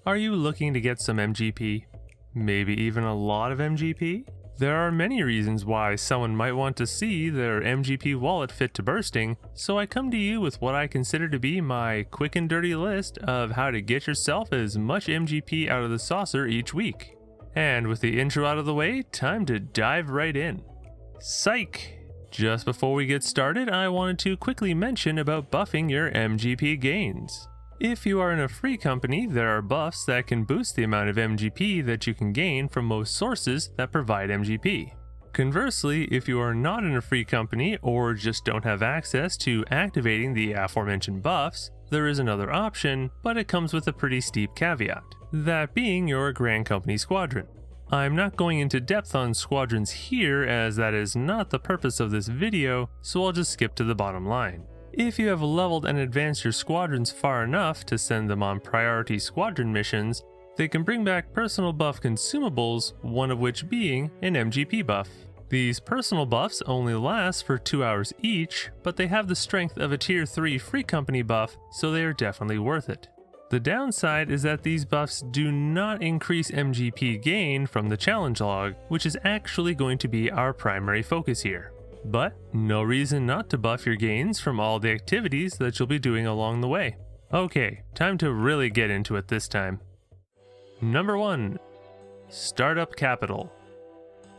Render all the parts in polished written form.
Are you looking to get some MGP? Maybe even a lot of MGP? There are many reasons why someone might want to see their MGP wallet fit to bursting, so I come to you with what I consider to be my quick and dirty list of how to get yourself as much MGP out of the saucer each week. And with the intro out of the way, time to dive right in. Psych! Just before we get started, I wanted to quickly mention about buffing your MGP gains. If you are in a free company, there are buffs that can boost the amount of MGP that you can gain from most sources that provide MGP. Conversely, if you are not in a free company or just don't have access to activating the aforementioned buffs, there is another option, but it comes with a pretty steep caveat, that being your Grand Company Squadron. I'm not going into depth on squadrons here as that is not the purpose of this video, so I'll just skip to the bottom line. If you have leveled and advanced your squadrons far enough to send them on priority squadron missions, they can bring back personal buff consumables, one of which being an MGP buff. These personal buffs only last for 2 hours each, but they have the strength of a tier 3 free company buff, so they are definitely worth it. The downside is that these buffs do not increase MGP gain from the challenge log, which is actually going to be our primary focus here. But no reason not to buff your gains from all the activities that you'll be doing along the way. Okay, time to really get into it this time. Number 1. Startup Capital.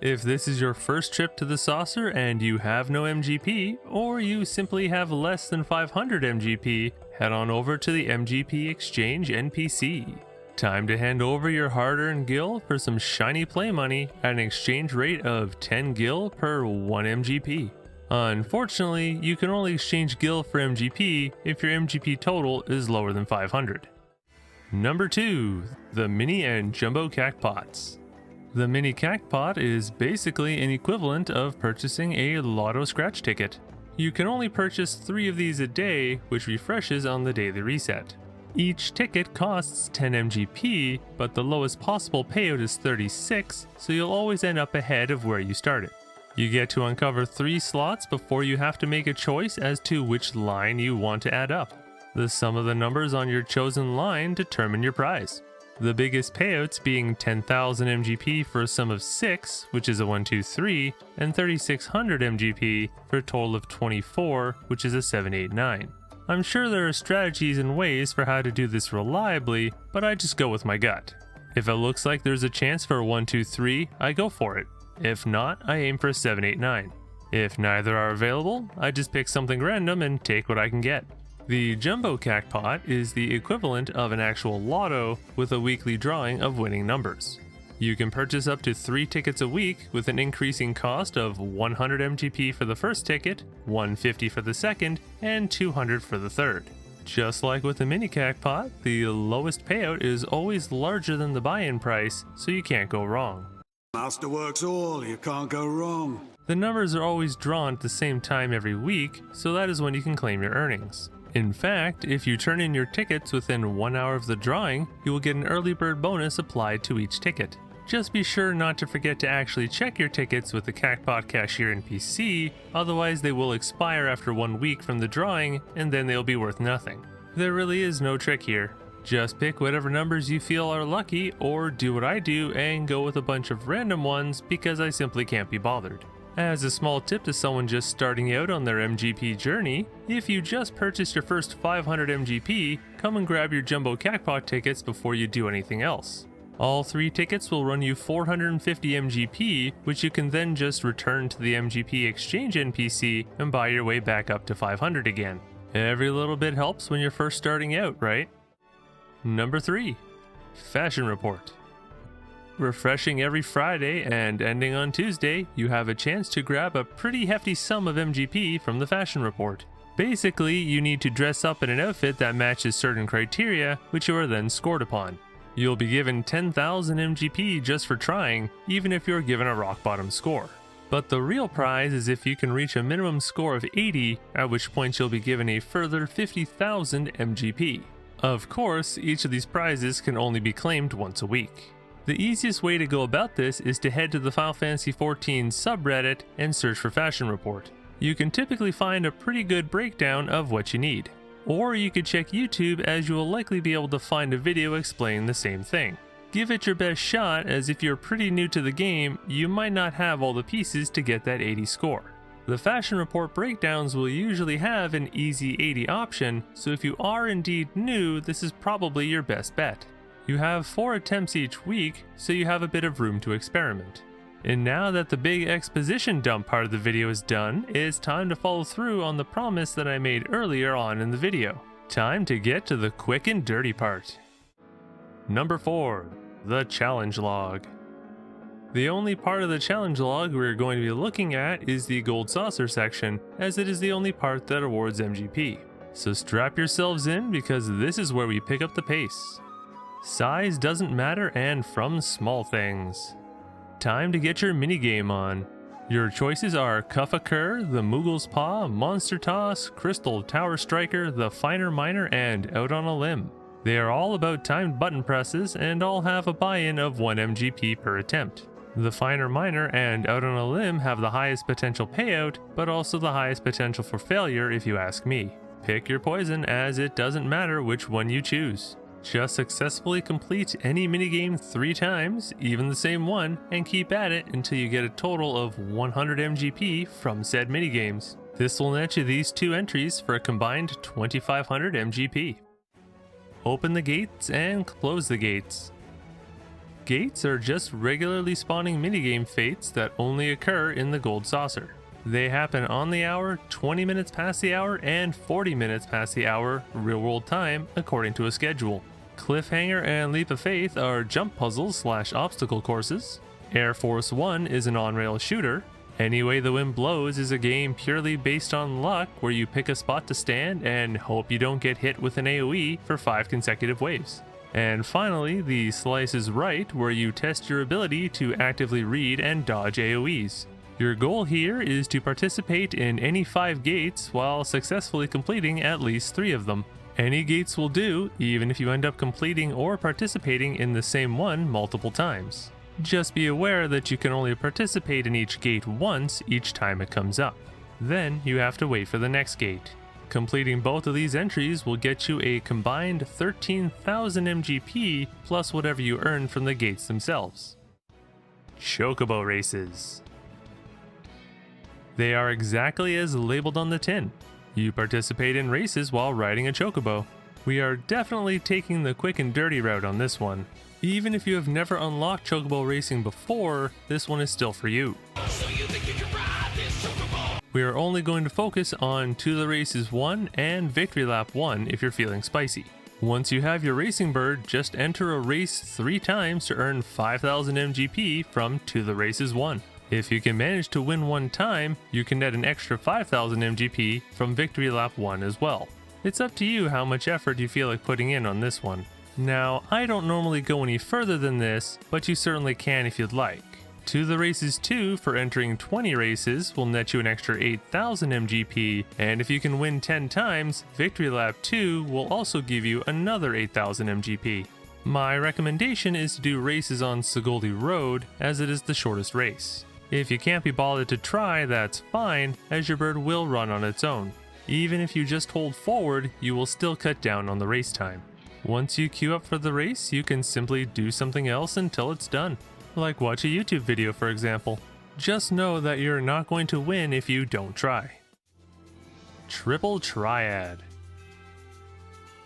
If this is your first trip to the saucer and you have no MGP, or you simply have less than 500 MGP, head on over to the MGP Exchange NPC. Time to hand over your hard-earned gil for some shiny play money at an exchange rate of 10 gil per 1 MGP. Unfortunately, you can only exchange gil for MGP if your MGP total is lower than 500. Number 2. The Mini and Jumbo Cactpots. The Mini Cactpot is basically an equivalent of purchasing a lotto scratch ticket. You can only purchase 3 of these a day, which refreshes on the daily reset. Each ticket costs 10 MGP, but the lowest possible payout is 36, so you'll always end up ahead of where you started. You get to uncover 3 slots before you have to make a choice as to which line you want to add up. The sum of the numbers on your chosen line determine your prize. The biggest payouts being 10,000 MGP for a sum of 6, which is a 1, 2, 3, and 3,600 MGP for a total of 24, which is a 7, 8, 9. I'm sure there are strategies and ways for how to do this reliably, but I just go with my gut. If it looks like there's a chance for a 1, 2, 3, I go for it. If not, I aim for a 7, 8, 9. If neither are available, I just pick something random and take what I can get. The Jumbo Cactpot is the equivalent of an actual lotto with a weekly drawing of winning numbers. You can purchase up to 3 tickets a week with an increasing cost of 100 MGP for the first ticket, 150 for the second, and 200 for the third. Just like with the Mini Cactpot, the lowest payout is always larger than the buy-in price, so you can't go wrong. Masterworks all, you can't go wrong. The numbers are always drawn at the same time every week, so that is when you can claim your earnings. In fact, if you turn in your tickets within 1 hour of the drawing, you will get an early bird bonus applied to each ticket. Just be sure not to forget to actually check your tickets with the Cactpot cashier NPC, otherwise they will expire after 1 week from the drawing and then they'll be worth nothing. There really is no trick here. Just pick whatever numbers you feel are lucky, or do what I do and go with a bunch of random ones because I simply can't be bothered. As a small tip to someone just starting out on their MGP journey, if you just purchased your first 500 MGP, come and grab your Jumbo Cactpot tickets before you do anything else. All 3 tickets will run you 450 MGP, which you can then just return to the MGP Exchange NPC and buy your way back up to 500 again. Every little bit helps when you're first starting out, right? Number 3. Fashion Report. Refreshing every Friday and ending on Tuesday, you have a chance to grab a pretty hefty sum of MGP from the Fashion Report. Basically, you need to dress up in an outfit that matches certain criteria, which you are then scored upon. You'll be given 10,000 MGP just for trying, even if you're given a rock bottom score. But the real prize is if you can reach a minimum score of 80, at which point you'll be given a further 50,000 MGP. Of course, each of these prizes can only be claimed once a week. The easiest way to go about this is to head to the Final Fantasy XIV subreddit and search for Fashion Report. You can typically find a pretty good breakdown of what you need. or you could check YouTube, as you will likely be able to find a video explaining the same thing. Give it your best shot, as if you're pretty new to the game, you might not have all the pieces to get that 80 score. The Fashion Report breakdowns will usually have an easy 80 option, so if you are indeed new, this is probably your best bet. You have 4 attempts each week, so you have a bit of room to experiment. And now that the big exposition dump part of the video is done, it's time to follow through on the promise that I made earlier on in the video. Time to get to the quick and dirty part. Number 4. The Challenge Log. The only part of the challenge log we're going to be looking at is the gold saucer section, as it is the only part that awards MGP. So strap yourselves in, because this is where we pick up the pace. Size doesn't matter, and from small things. Time to get your minigame on. Your choices are Cuff a Cur, the Moogle's Paw, Monster Toss, Crystal Tower Striker, the Finer Miner, and Out on a Limb. They are all about timed button presses and all have a buy-in of 1 MGP per attempt. The Finer Miner and Out on a Limb have the highest potential payout, but also the highest potential for failure if you ask me. Pick your poison, as it doesn't matter which one you choose. Just successfully complete any minigame 3 times, even the same one, and keep at it until you get a total of 100 MGP from said minigames. This will net you these 2 entries for a combined 2500 MGP. Open the gates and close the gates. Gates are just regularly spawning minigame fates that only occur in the gold saucer. They happen on the hour, 20 minutes past the hour, and 40 minutes past the hour real world time according to a schedule. Cliffhanger and Leap of Faith are jump puzzles / obstacle courses. Air Force 1 is an on-rail shooter. Any Way the Wind Blows is a game purely based on luck, where you pick a spot to stand and hope you don't get hit with an AoE for 5 consecutive waves. And finally, the Slice is Right, where you test your ability to actively read and dodge AoEs. Your goal here is to participate in any 5 gates while successfully completing at least 3 of them. Any gates will do, even if you end up completing or participating in the same one multiple times. Just be aware that you can only participate in each gate once each time it comes up. Then you have to wait for the next gate. Completing both of these entries will get you a combined 13,000 MGP plus whatever you earn from the gates themselves. Chocobo Races. They are exactly as labeled on the tin. You participate in races while riding a chocobo. We are definitely taking the quick and dirty route on this one. Even if you have never unlocked Chocobo Racing before, this one is still for you. So you think you can ride this chocobo? We are only going to focus on To the Races 1 and Victory Lap 1 if you're feeling spicy. Once you have your racing bird, just enter a race 3 times to earn 5,000 MGP from To the Races 1. If you can manage to win 1 time, you can net an extra 5,000 MGP from Victory Lap 1 as well. It's up to you how much effort you feel like putting in on this one. Now, I don't normally go any further than this, but you certainly can if you'd like. To the Races 2 for entering 20 races will net you an extra 8,000 MGP, and if you can win 10 times, Victory Lap 2 will also give you another 8,000 MGP. My recommendation is to do races on Sigoldi Road, as it is the shortest race. If you can't be bothered to try, that's fine, as your bird will run on its own. Even if you just hold forward, you will still cut down on the race time. Once you queue up for the race, you can simply do something else until it's done. Like watch a YouTube video, for example. Just know that you're not going to win if you don't try. Triple Triad.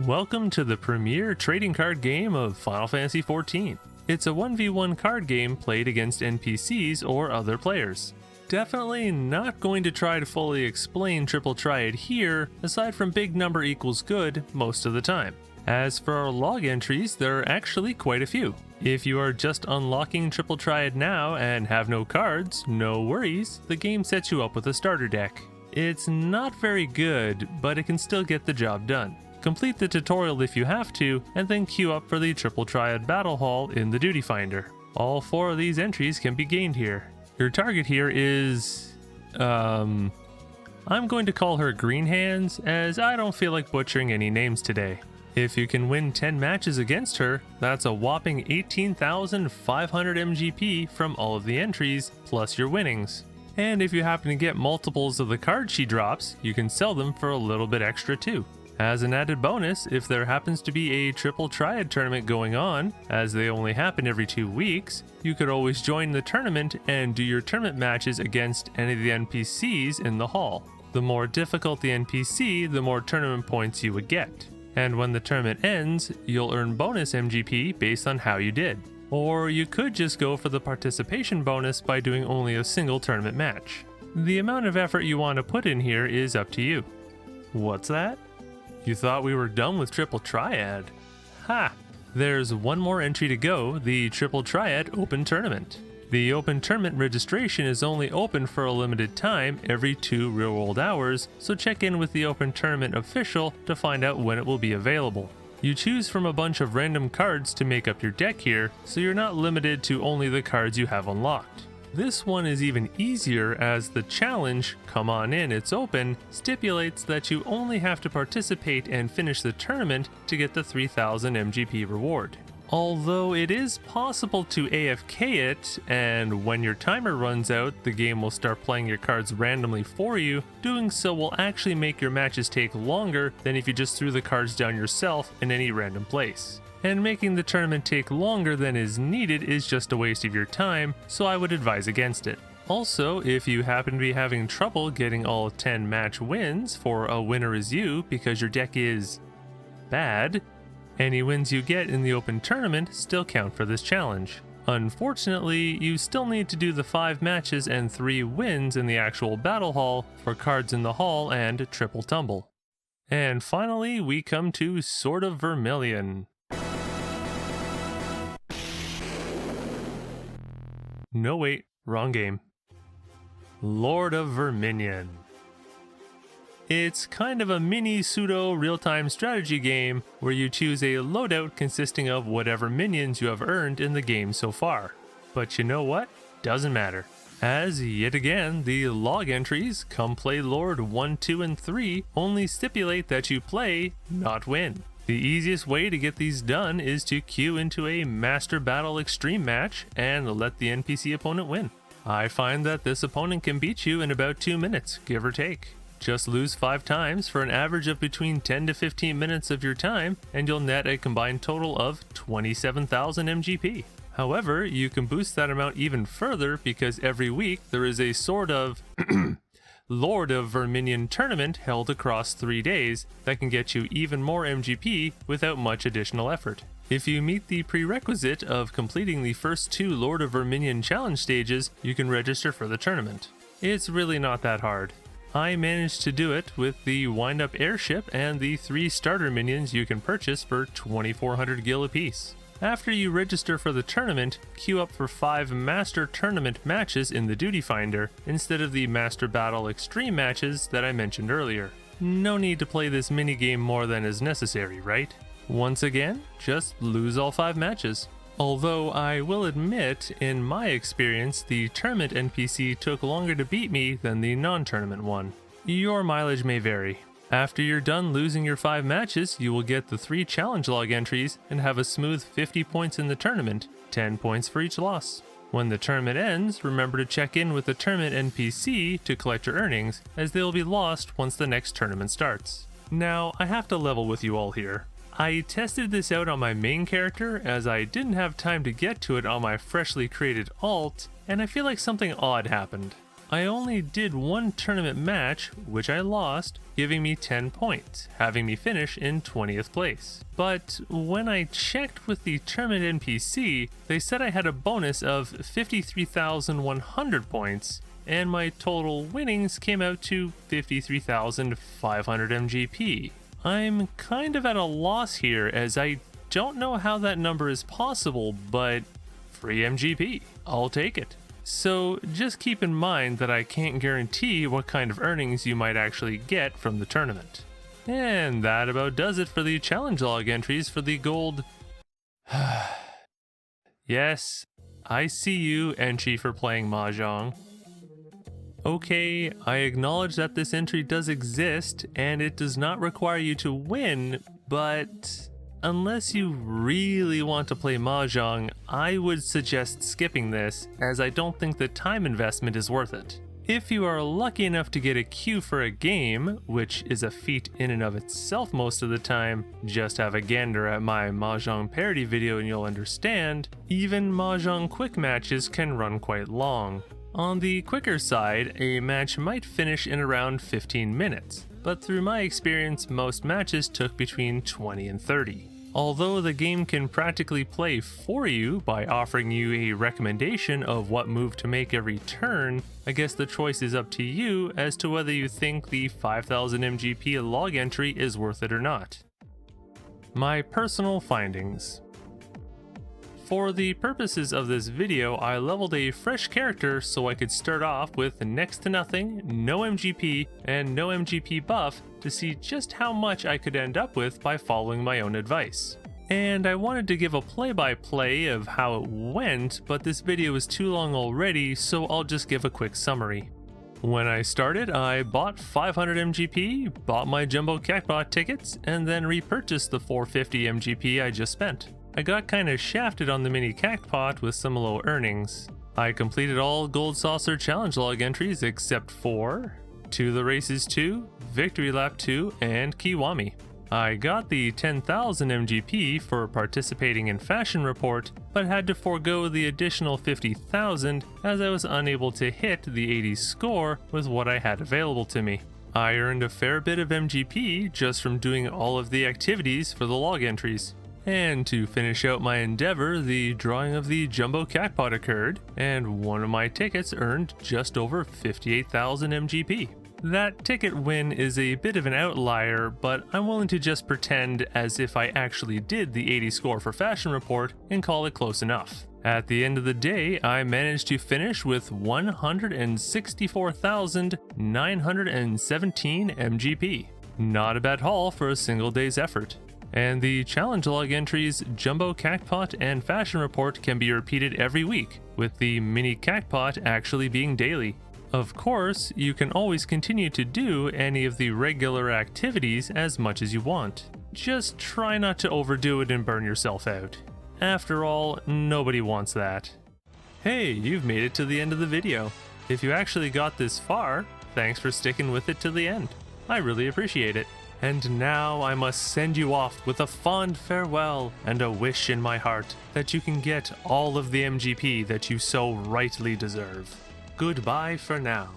Welcome to the premier trading card game of Final Fantasy XIV. It's a 1v1 card game played against NPCs or other players. Definitely not going to try to fully explain Triple Triad here, aside from big number equals good most of the time. As for our log entries, there are actually quite a few. If you are just unlocking Triple Triad now and have no cards, no worries, the game sets you up with a starter deck. It's not very good, but it can still get the job done. Complete the tutorial if you have to, and then queue up for the Triple Triad Battle Hall in the Duty Finder. All 4 of these entries can be gained here. Your target here is... I'm going to call her Green Hands, as I don't feel like butchering any names today. If you can win 10 matches against her, that's a whopping 18,500 MGP from all of the entries, plus your winnings. And if you happen to get multiples of the cards she drops, you can sell them for a little bit extra too. As an added bonus, if there happens to be a triple Triad tournament going on, as they only happen every 2 weeks, you could always join the tournament and do your tournament matches against any of the NPCs in the hall. The more difficult the NPC, the more tournament points you would get. And when the tournament ends, you'll earn bonus MGP based on how you did. Or you could just go for the participation bonus by doing only a single tournament match. The amount of effort you want to put in here is up to you. What's that? You thought we were done with Triple Triad? Ha! There's one more entry to go, the Triple Triad Open Tournament. The Open Tournament registration is only open for a limited time every 2 real-world hours, so check in with the Open Tournament official to find out when it will be available. You choose from a bunch of random cards to make up your deck here, so you're not limited to only the cards you have unlocked. This one is even easier as the challenge, Come On In, It's Open, stipulates that you only have to participate and finish the tournament to get the 3000 MGP reward. Although it is possible to AFK it, and when your timer runs out, the game will start playing your cards randomly for you. Doing so will actually make your matches take longer than if you just threw the cards down yourself in any random place. And making the tournament take longer than is needed is just a waste of your time, so I would advise against it. Also, if you happen to be having trouble getting all 10 match wins for A Winner Is You because your deck is bad, any wins you get in the open tournament still count for this challenge. Unfortunately, you still need to do the 5 matches and 3 wins in the actual battle hall for cards in the hall and triple tumble. And finally, we come to Sword of Vermilion. No wait, wrong game. Lord of Verminion. It's kind of a mini pseudo real-time strategy game where you choose a loadout consisting of whatever minions you have earned in the game so far. But you know what? Doesn't matter. As yet again, the log entries, Come Play Lord 1, 2, and 3 only stipulate that you play, not win. The easiest way to get these done is to queue into a Master Battle Extreme match and let the NPC opponent win. I find that this opponent can beat you in about 2 minutes, give or take. Just lose 5 times for an average of between 10 to 15 minutes of your time, and you'll net a combined total of 27,000 MGP. However, you can boost that amount even further because every week there is a sort of Lord of Verminion tournament held across 3 days that can get you even more MGP without much additional effort. If you meet the prerequisite of completing the first 2 Lord of Verminion challenge stages, you can register for the tournament. It's really not that hard. I managed to do it with the wind-up airship and the 3 starter minions you can purchase for 2400 gil apiece. After you register for the tournament, queue up for 5 Master Tournament matches in the Duty Finder instead of the Master Battle Extreme matches that I mentioned earlier. No need to play this minigame more than is necessary, right? Once again, just lose all 5 matches. Although I will admit, in my experience, the tournament NPC took longer to beat me than the non-tournament one. Your mileage may vary. After you're done losing your 5 matches, you will get the 3 challenge log entries and have a smooth 50 points in the tournament, 10 points for each loss. When the tournament ends, remember to check in with the tournament NPC to collect your earnings, as they will be lost once the next tournament starts. Now, I have to level with you all here. I tested this out on my main character as I didn't have time to get to it on my freshly created alt, and I feel like something odd happened. I only did 1 tournament match, which I lost, giving me 10 points, having me finish in 20th place. But when I checked with the tournament NPC, they said I had a bonus of 53,100 points, and my total winnings came out to 53,500 MGP. I'm kind of at a loss here as I don't know how that number is possible, but free MGP, I'll take it. So just keep in mind that I can't guarantee what kind of earnings you might actually get from the tournament. And that about does it for the challenge log entries for the gold. Yes, I see you, entry for playing Mahjong. Okay, I acknowledge that this entry does exist and it does not require you to win, but unless you really want to play Mahjong, I would suggest skipping this, as I don't think the time investment is worth it. If you are lucky enough to get a queue for a game, which is a feat in and of itself most of the time, just have a gander at my Mahjong parody video and you'll understand, even Mahjong quick matches can run quite long. On the quicker side, a match might finish in around 15 minutes, but through my experience most matches took between 20 and 30. Although the game can practically play for you by offering you a recommendation of what move to make every turn, I guess the choice is up to you as to whether you think the 5000 MGP log entry is worth it or not. My personal findings. For the purposes of this video, I leveled a fresh character so I could start off with next to nothing, no MGP, and no MGP buff to see just how much I could end up with by following my own advice. And I wanted to give a play-by-play of how it went, but this video is too long already, so I'll just give a quick summary. When I started, I bought 500 MGP, bought my Jumbo Cactpot tickets, and then repurchased the 450 MGP I just spent. I got kinda shafted on the mini Cactpot with some low earnings. I completed all Gold Saucer Challenge log entries except for To the Races 2, Victory Lap 2, and Kiwami. I got the 10,000 MGP for participating in Fashion Report, but had to forego the additional 50,000 as I was unable to hit the 80 score with what I had available to me. I earned a fair bit of MGP just from doing all of the activities for the log entries. And to finish out my endeavor, the drawing of the Jumbo Cactpot occurred, and one of my tickets earned just over 58,000 MGP. That ticket win is a bit of an outlier, but I'm willing to just pretend as if I actually did the 80 score for Fashion Report and call it close enough. At the end of the day, I managed to finish with 164,917 MGP. Not a bad haul for a single day's effort. And the challenge log entries Jumbo Cactpot and Fashion Report can be repeated every week, with the mini Cactpot actually being daily. Of course, you can always continue to do any of the regular activities as much as you want. Just try not to overdo it and burn yourself out. After all, nobody wants that. Hey, you've made it to the end of the video. If you actually got this far, thanks for sticking with it to the end. I really appreciate it. And now I must send you off with a fond farewell and a wish in my heart that you can get all of the MGP that you so rightly deserve. Goodbye for now.